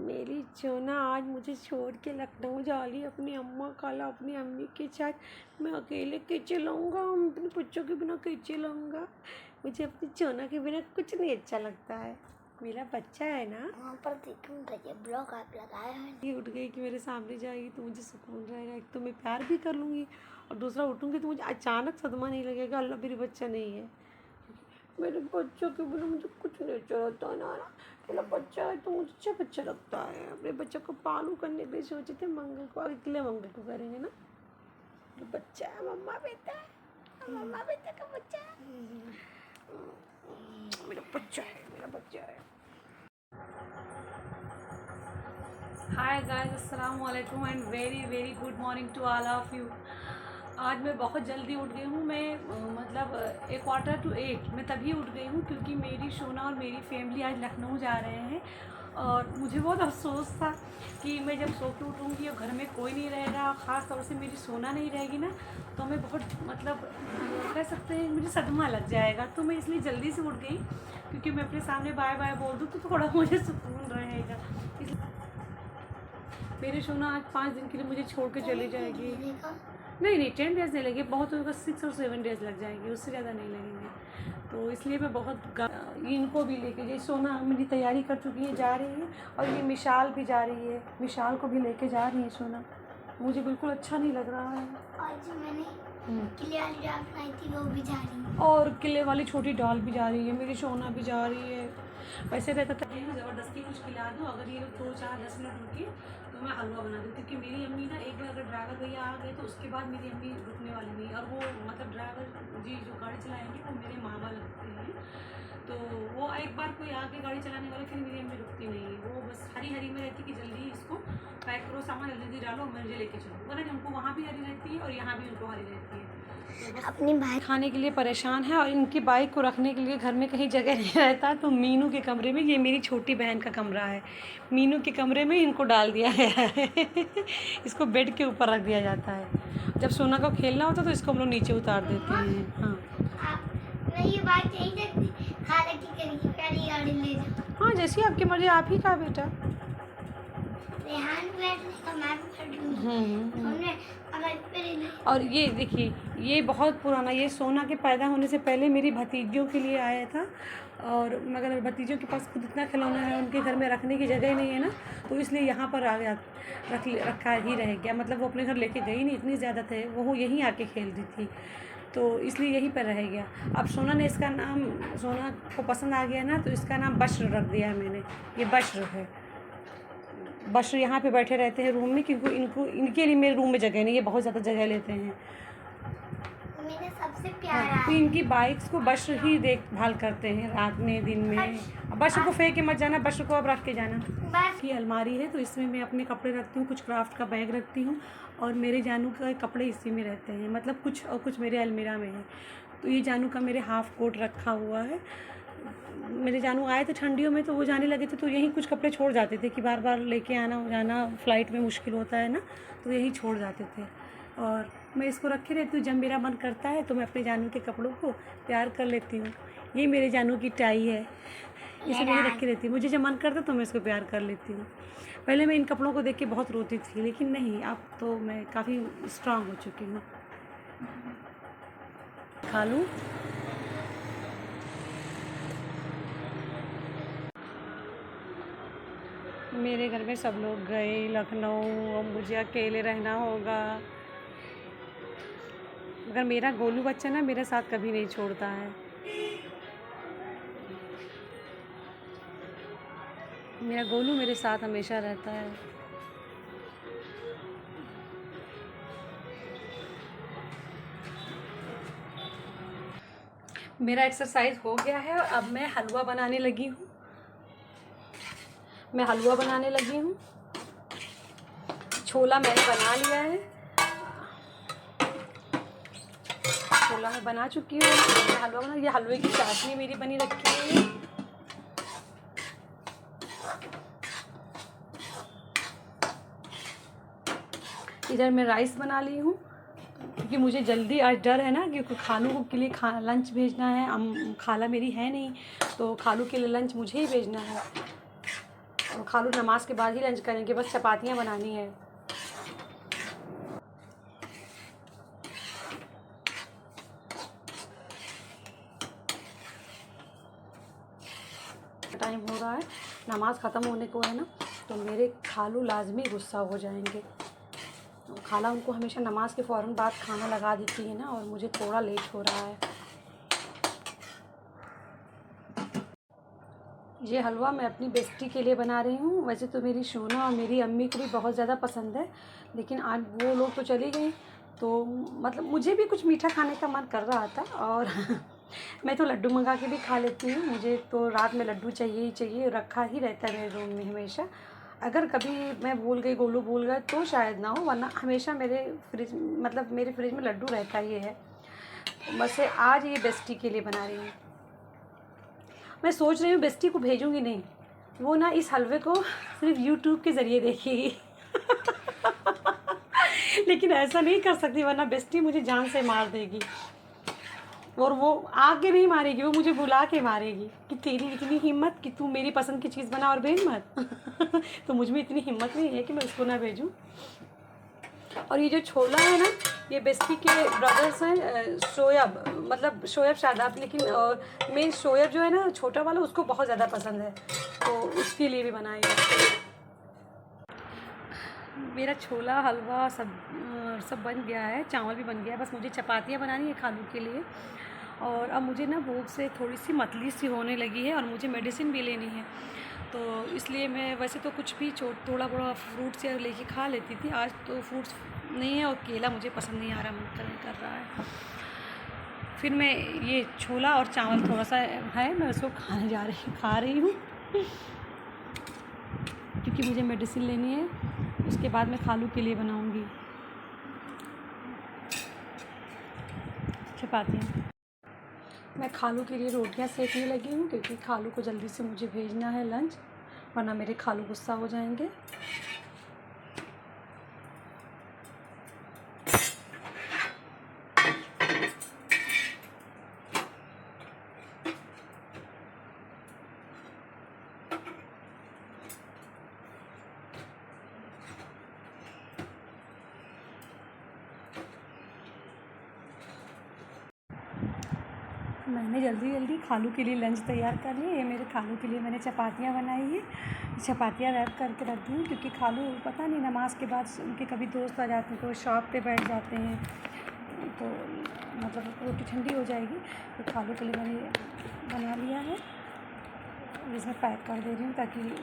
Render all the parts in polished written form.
मेरी सोना आज मुझे छोड़ के लखनऊ जा रही है अपनी अम्मा खाला अपनी अम्मी के साथ। मैं अकेले कैसे लाऊंगा, हम अपने बच्चों के बिना कैसे लाऊंगा। मुझे अपनी सोना के बिना कुछ नहीं अच्छा लगता है। मेरा बच्चा है ना, वहाँ पर देखूँ ब्लॉग आप लगाया है। ये उठ गई कि मेरे सामने जाएगी तो मुझे सुकून रहेगा। एक तो मैं प्यार भी कर लूँगी और दूसरा उठूँगी तो मुझे अचानक सदमा नहीं लगेगा अल्लाह मेरी बच्चा नहीं है। मेरे बच्चों के बिना मुझे कुछ नहीं अच्छा लगता है ना। मेरा बच्चा है तो मुझे अच्छा बच्चा लगता है। अपने बच्चे को पालू करने के लिए सोचे थे, मंगल को अगले मंगल को करेंगे ना। तो बच्चा है, मम्मा बेटा है, मम्मा बेटा का बच्चा है। मेरा बच्चा है, मेरा बच्चा है। हाय गाइस, अस्सलाम वालेकुम and very very good morning to all of you. आज मैं बहुत जल्दी उठ गई हूँ। मैं मतलब 7:45 मैं तभी उठ गई हूँ क्योंकि मेरी सोना और मेरी फैमिली आज लखनऊ जा रहे हैं। और मुझे बहुत अफसोस था कि मैं जब सो के उठूँगी और घर में कोई नहीं रहेगा, ख़ास तौर से मेरी सोना नहीं रहेगी ना, तो मैं बहुत मतलब कह सकते हैं मुझे सदमा लग जाएगा। तो मैं इसलिए जल्दी से उठ गई क्योंकि मैं अपने सामने बाय बाय बोल दूँ तो थोड़ा मुझे सुकून रहेगा। मेरी सोना आज 5 दिन के लिए मुझे छोड़ के चली जाएगी। नहीं 10 डेज़ नहीं लगेंगे, बहुत होगा 6 और 7 डेज़ लग जाएंगे, उससे ज़्यादा नहीं लगेंगे। तो इसलिए मैं बहुत इनको भी लेके गई। सोना मेरी तैयारी कर चुकी है, जा रही है। और ये मिशाल भी जा रही है, मिशाल को भी लेके जा रही है सोना। मुझे बिल्कुल अच्छा नहीं लग रहा है। आज मैंने किले वाली डॉल बनाई थी, वो भी जा रही है। और किले वाली छोटी डॉल भी जा रही है, मेरी सोना भी जा रही है। वैसे रहता था ज़बरदस्ती कुछ खिला दो, अगर ये 2-4-10 मिनट रुकी तो मैं हलवा बना दूँ, क्योंकि मेरी अम्मी ना एक बार अगर ड्राइवर भैया आ गए तो उसके बाद मेरी अम्मी रुकने वाली नहीं। और वो मतलब ड्राइवर जी जो गाड़ी चलाएंगे वो मेरे मामा लगते हैं, तो वो एक बार कोई आके गाड़ी चलाने वाले फिर मेरी अम्मी रुकती नहीं है। वो बस हरी हरी में रहती कि जल्दी इसको पैक करो, सामान जल्दी डालो, मुझे लेके चलो। वरना उनको वहाँ भी हरी रहती है और यहाँ भी उनको हरी रहती है। तो अपनी भाई खाने के लिए परेशान है और इनकी बाइक को रखने के लिए घर में कहीं जगह नहीं रहता। तो मीनू के कमरे में, ये मेरी छोटी बहन का कमरा है, मीनू के कमरे में इनको डाल दिया गया है। इसको बेड के ऊपर रख दिया जाता है। जब सोना को खेलना होता तो इसको हम लोग नीचे उतार देते हैं। हाँ मैं ये बात यही देखती, खाने की करी प्यारी गाड़ी ले जाओ। हाँ, जैसी आपकी मर्जी, आप ही का बेटा। रेहान बैठ तो मैं भी बैठ लूँगी। हमने और ये देखिए, ये बहुत पुराना, ये सोना के पैदा होने से पहले मेरी भतीजियों के लिए आया था। और मगर भतीजों के पास खुद इतना खिलौना है, उनके घर में रखने की जगह नहीं है ना, तो इसलिए यहाँ पर आ गया, रखा ही रह गया। मतलब वो अपने घर लेके गई नहीं, इतनी ज़्यादा थे वो यहीं आके खेल रही थी, तो इसलिए यहीं पर रह गया। अब सोना ने इसका नाम, सोना को पसंद आ गया ना, तो इसका नाम बश्र रख दिया है मैंने। ये बश्र है। बश्र यहाँ पे बैठे रहते हैं रूम में, क्योंकि इनके लिए मेरे रूम में जगह नहीं है, बहुत ज़्यादा जगह लेते हैं। मेरे सबसे प्यारा तो इनकी बाइक्स को बश्र ही देखभाल करते हैं, रात में दिन में। बश्र को फेंक के मत जाना, बश्र को अब रख के जाना। बस ये अलमारी है तो इसमें मैं अपने कपड़े रखती हूँ, कुछ क्राफ्ट का बैग रखती हूँ और मेरे जानू के कपड़े इसी में रहते हैं। मतलब कुछ और कुछ मेरे अलमीरा में है। तो ये जानू का मेरे हाफ़ कोट रखा हुआ है। मेरे जानू आए थे ठंडियों में तो वो जाने लगे थे, तो यहीं कुछ कपड़े छोड़ जाते थे कि बार बार लेके आना जाना फ़्लाइट में मुश्किल होता है ना, तो यहीं छोड़ जाते थे। और मैं इसको रखे रहती हूँ, जब मेरा मन करता है तो मैं अपने जानू के कपड़ों को तैयार कर लेती हूँ। ये मेरे जानू की टाई है, इसे मैं रखे रहती हूँ। मुझे जब मन करता तो मैं इसको प्यार कर लेती हूँ। पहले मैं इन कपड़ों को देख के बहुत रोती थी, लेकिन नहीं, अब तो मैं काफ़ी स्ट्रांग हो चुकी हूँ। खा लूँ। मेरे घर में सब लोग गए लखनऊ, अब मुझे अकेले रहना होगा। मगर मेरा गोलू बच्चा ना मेरे साथ कभी नहीं छोड़ता है। मेरा गोलू मेरे साथ हमेशा रहता है। मेरा एक्सरसाइज हो गया है और अब मैं हलवा बनाने लगी हूँ। छोला मैंने बना लिया है, छोला मैं बना चुकी हूँ। हलवा बना, ये हलवे की चाशनी मेरी बनी रखी है। इधर मैं राइस बना ली हूँ क्योंकि मुझे जल्दी आज डर है ना, क्योंकि खालू के लिए लंच भेजना है। खाला मेरी है नहीं, तो खालू के लिए लंच मुझे ही भेजना है। और खालू नमाज के बाद ही लंच करेंगे, बस चपातियाँ बनानी है। टाइम हो रहा है, नमाज ख़त्म होने को है ना, तो मेरे खालू लाजमी गुस्सा हो जाएंगे। खाला उनको हमेशा नमाज के फ़ौरन बाद खाना लगा देती है ना, और मुझे थोड़ा लेट हो रहा है। ये हलवा मैं अपनी बेस्टी के लिए बना रही हूँ। वैसे तो मेरी शोना और मेरी अम्मी को भी बहुत ज़्यादा पसंद है, लेकिन आज वो लोग तो चली गई, तो मतलब मुझे भी कुछ मीठा खाने का मन कर रहा था, और मैं तो लड्डू मंगा के भी खा लेती हूँ। मुझे तो रात में लड्डू चाहिए ही चाहिए, रखा ही रहता है मेरे रूम में हमेशा। अगर कभी मैं भूल गई, गोलू भूल गए तो शायद ना हो, वरना हमेशा मेरे फ्रिज मतलब मेरे फ्रिज में लड्डू रहता ही है। बस आज ये बेस्टी के लिए बना रही हूँ। मैं सोच रही हूँ बेस्टी को भेजूँगी नहीं, वो ना इस हलवे को सिर्फ यूट्यूब के ज़रिए देखेगी। लेकिन ऐसा नहीं कर सकती, वरना बेस्टी मुझे जान से मार देगी। और वो आके नहीं मारेगी, वो मुझे बुला के मारेगी कि तेरी इतनी हिम्मत कि तू मेरी पसंद की चीज़ बना और भेज मत। तो मुझ में इतनी हिम्मत नहीं है कि मैं उसको ना भेजूँ। और ये जो छोला है ना, ये बेस्टी के ब्रदर्स हैं शोएब, मतलब शोएब शादाब, लेकिन मेन शोएब जो है ना छोटा वाला, उसको बहुत ज़्यादा पसंद है, तो उसके लिए भी बनाई है। मेरा छोला हलवा सब बन गया है, चावल भी बन गया है, बस मुझे चपातियाँ बनानी है खालू के लिए। और अब मुझे ना भूख से थोड़ी सी मतली सी होने लगी है, और मुझे मेडिसिन भी लेनी है, तो इसलिए मैं वैसे तो कुछ भी थोड़ा बड़ा फ्रूट्स या लेके खा लेती थी। आज तो फ्रूट्स नहीं है, और केला मुझे पसंद नहीं आ रहा, मन कर रहा है। फिर मैं ये छोला और चावल थोड़ा सा है, मैं उसको खा रही हूँ, क्योंकि मुझे मेडिसिन लेनी है। उसके बाद मैं खालू के लिए बनाऊँगी चपातियाँ। मैं खालू के लिए रोटियां सेकने लगी हूँ, क्योंकि खालू को जल्दी से मुझे भेजना है लंच, वरना मेरे खालू गुस्सा हो जाएंगे। मैंने जल्दी खालू के लिए लंच तैयार कर लिया। ये मेरे खालू के लिए मैंने चपातियाँ बनाई है, चपातियाँ रैप करके रख दी हूँ, क्योंकि खालू पता नहीं नमाज के बाद उनके कभी दोस्त आ जाते हैं तो शॉप पे बैठ जाते हैं, तो मतलब रोटी ठंडी हो जाएगी, तो खालू के लिए मैंने बना लिया है। इसमें पैक कर दे रही हूँ ताकि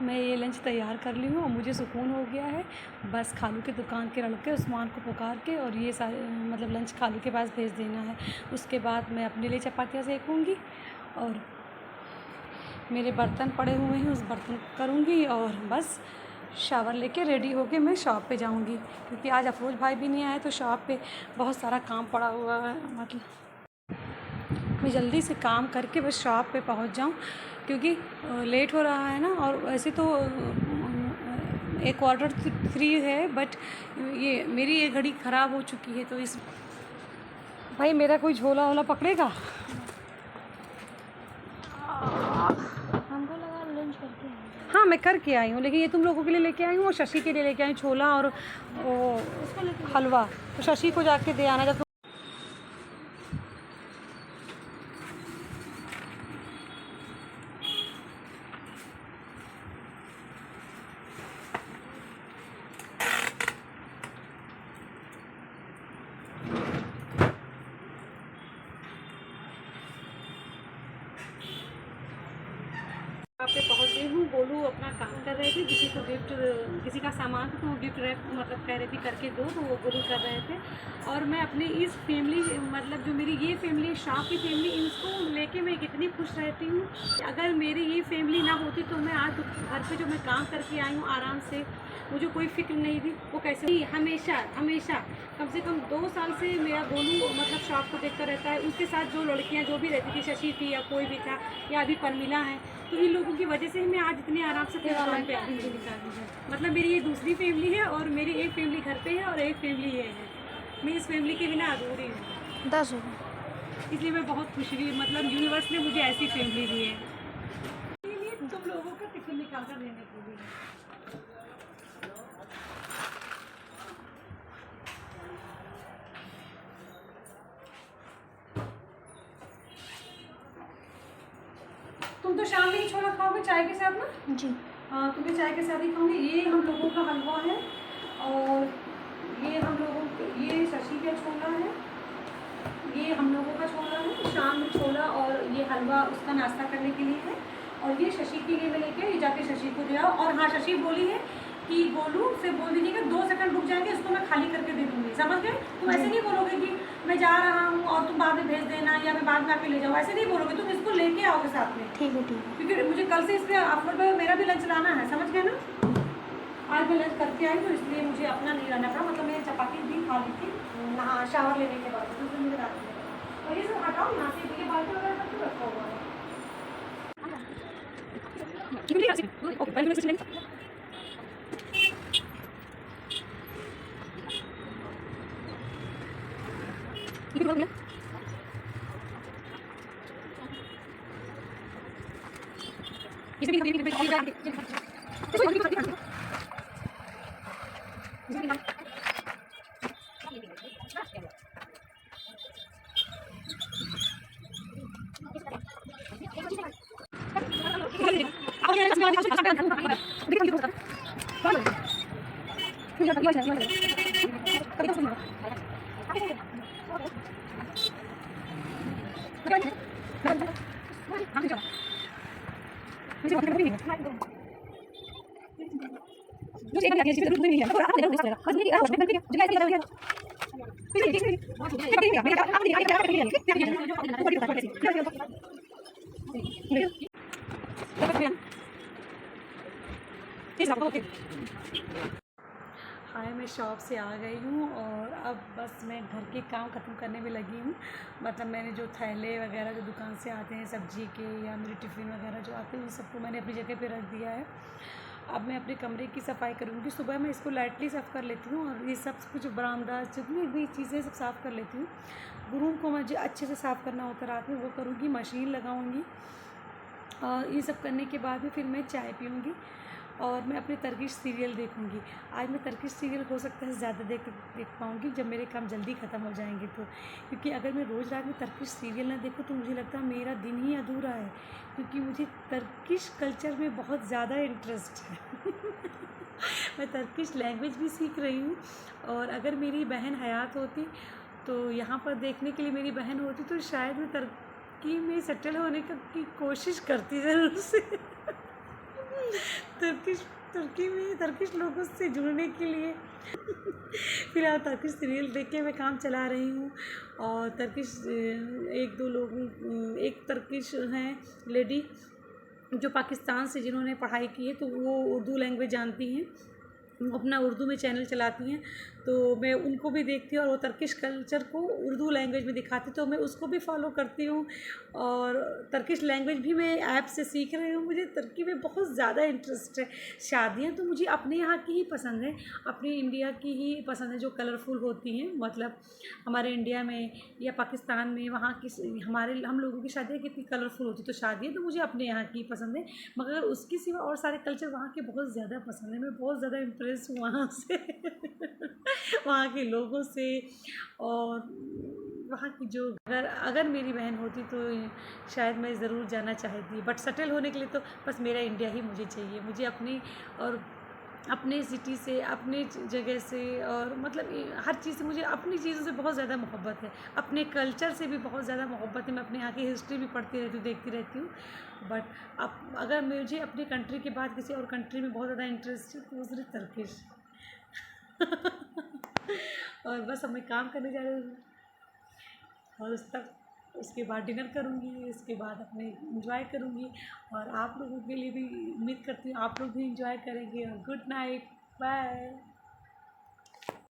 मैं ये लंच तैयार कर ली हूँ, और मुझे सुकून हो गया है। बस खालू के दुकान के लड़के उस्मान को पुकार के और ये सारे मतलब लंच खालू के पास भेज देना है। उसके बाद मैं अपने लिए चपातियाँ सेकूँगी, और मेरे बर्तन पड़े हुए हैं उस बर्तन करूँगी, और बस शावर लेके रेडी होके मैं शॉप पे जाऊँगी, क्योंकि आज अफरोज भाई भी नहीं आए, तो शॉप पे बहुत सारा काम पड़ा हुआ है। मतलब मैं जल्दी से काम करके बस शॉप पे पहुंच जाऊं, क्योंकि लेट हो रहा है ना। और वैसे तो 1:45 है, बट ये मेरी ये घड़ी ख़राब हो चुकी है, तो इस भाई मेरा कोई झोला वोला पकड़ेगा। हमको लगा लंच करके आए। हाँ मैं करके आई हूँ, लेकिन ये तुम लोगों के लिए लेके आई हूँ, और शशि के लिए लेके आई छोला और वो हलवा, तो शशि को जाके दे आना जब पे पहुंच गई हूँ। गोलू अपना काम कर रहे थे, किसी को गिफ्ट, किसी का सामान था, तो वो गिफ्ट रैप मतलब कह रहे थे करके दो, तो वो गोलू कर रहे थे। और मैं अपनी इस फैमिली मतलब जो मेरी ये फैमिली शाह की फैमिली, इसको लेके मैं कितनी खुश रहती हूँ। अगर मेरी ये फैमिली ना होती तो मैं आज घर पे जो मैं काम करके आई हूँ आराम से, मुझे कोई फिक्र नहीं थी वो कैसे। हमेशा हमेशा कम से कम 2 साल से मेरा गोलू मतलब शॉप को देखता रहता है। उसके साथ जो लड़कियां जो भी रहती थी, शशि थी या कोई भी था, या अभी परमिला है, तो इन लोगों की वजह से ही मैं आज इतने आराम से काम पे आती हूँ। मतलब मेरी ये दूसरी फैमिली है, और मेरी एक फैमिली घर पे है और एक फैमिली ये है। मैं इस फैमिली के बिना अधूरी हूँ। 10 हो गए। इसलिए मैं बहुत खुश हुई, मतलब यूनिवर्स ने मुझे ऐसी फैमिली दी है। तुम लोगों का टिफिन उठाकर लेने के लिए। तुम तो शाम में ही छोला खाओगे चाय के साथ ना? जी। हाँ, तुम भी चाय के साथ ही खाओगे। ये हम लोगों का हलवा है और ये हम लोगों ये शशि का छोला है, ये हम लोगों का छोला है। शाम में छोला और ये हलवा उसका नाश्ता करने के लिए है और ये शशि के लिए मैं लेके जाके शशि को दे आओ। और हाँ, शशि बोली है कि गोलू से बोल दीजिएगा 2 सेकंड रुक जाएंगे, इसको मैं खाली करके दे दूँगी। समझ गए? तुम ऐसे नहीं बोलोगे कि मैं जा रहा हूँ और तुम बाद में भेज देना या मैं बाद में आके ले जाऊँ, ऐसे नहीं बोलोगे। तुम इसको लेके आओगे साथ में। ठीक है, ठीक है। क्योंकि मुझे कल से इसलिए आप लोग मेरा भी लंच लाना है, समझ गए ना? आज मैं लंच करके आई तो इसलिए मुझे अपना नहीं लाना पड़ा। मतलब मैंने चपाती भी खा ली थी नहा शावर लेने के बाद, तो मुझे रात में। और ये सब हटाओ यहाँ से, ये बाल्टी वगैरह सब क्यों रखा हुआ है? हाय, मैं शॉप से आ गई हूँ और अब बस मैं घर के काम ख़त्म करने में लगी हूँ। मतलब मैंने जो थैले वगैरह जो दुकान से आते हैं सब्जी के या मेरे टिफ़िन वगैरह जो आते हैं उन सबको मैंने अपनी जगह पे रख दिया है। अब मैं अपने कमरे की सफाई करूँगी। सुबह मैं इसको लाइटली साफ़ कर लेती हूँ और ये सब कुछ बरामदा जितनी भी चीज़ें सब साफ़ कर लेती हूँ। रूम को मुझे अच्छे से साफ़ करना होता रात में, वो करूँगी, मशीन लगाऊँगी और ये सब करने के बाद में फिर मैं चाय पीऊँगी और मैं अपने तर्किश सीरियल देखूँगी। आज मैं तर्किश सीरियल हो सकता है ज़्यादा देख पाऊँगी जब मेरे काम जल्दी ख़त्म हो जाएंगे तो, क्योंकि अगर मैं रोज़ रात में तर्किश सीरियल ना देखूँ तो मुझे लगता है मेरा दिन ही अधूरा है, क्योंकि मुझे तर्किश कल्चर में बहुत ज़्यादा इंटरेस्ट है। मैं तर्किश लैंग्वेज भी सीख रही हूँ और अगर मेरी बहन हयात होती तो यहाँ पर देखने के लिए मेरी बहन होती तो शायद मैं तर्की में सेटल होने की कोशिश करती ज़रूर से। तुर्की में तर्किश लोगों से जुड़ने के लिए। फिलहाल तर्किश सीरियल देख के मैं काम चला रही हूँ और तर्किश एक तर्किश हैं लेडी जो पाकिस्तान से जिन्होंने पढ़ाई की है तो वो उर्दू लैंग्वेज जानती हैं, अपना उर्दू में चैनल चलाती हैं, तो मैं उनको भी देखती हूँ और वो तर्किश कल्चर को उर्दू लैंग्वेज में दिखाती, तो मैं उसको भी फॉलो करती हूँ और तर्किश लैंग्वेज भी मैं ऐप से सीख रही हूँ। मुझे तुर्की में बहुत ज़्यादा इंटरेस्ट है। शादियाँ तो मुझे अपने यहाँ की ही पसंद है, अपनी इंडिया की ही पसंद है जो कलरफुल होती हैं। मतलब हमारे इंडिया में या पाकिस्तान में वहाँ की हम लोगों की शादियाँ कितनी कलरफुल होती, तो शादियाँ तो मुझे अपने यहाँ की पसंद है, मगर उसके सिवा और सारे कल्चर वहाँ के बहुत ज़्यादा पसंद है। मैं बहुत ज़्यादा इम्प्रेस हूँ वहाँ से। वहाँ के लोगों से और वहाँ की जो अगर मेरी बहन होती तो शायद मैं ज़रूर जाना चाहती, बट सेटल होने के लिए तो बस मेरा इंडिया ही मुझे चाहिए। मुझे अपने सिटी से, अपने जगह से और मतलब हर चीज़ से, मुझे अपनी चीज़ों से बहुत ज़्यादा मोहब्बत है, अपने कल्चर से भी बहुत ज़्यादा मोहब्बत है। मैं अपने यहाँ की हिस्ट्री भी पढ़ती रहती हूँ, देखती रहती हूँ, बट अब अगर मुझे अपनी कंट्री के बाद किसी और कंट्री में बहुत ज़्यादा इंटरेस्ट है तो वो सिर्फ तर्किश। और बस अब मैं काम करने जा रही हूँ और उसके बाद डिनर करूँगी, उसके बाद अपने इंजॉय करूँगी और आप लोगों के लिए भी उम्मीद करती हूँ आप लोग भी इंजॉय करेंगे। और गुड नाइट, बाय।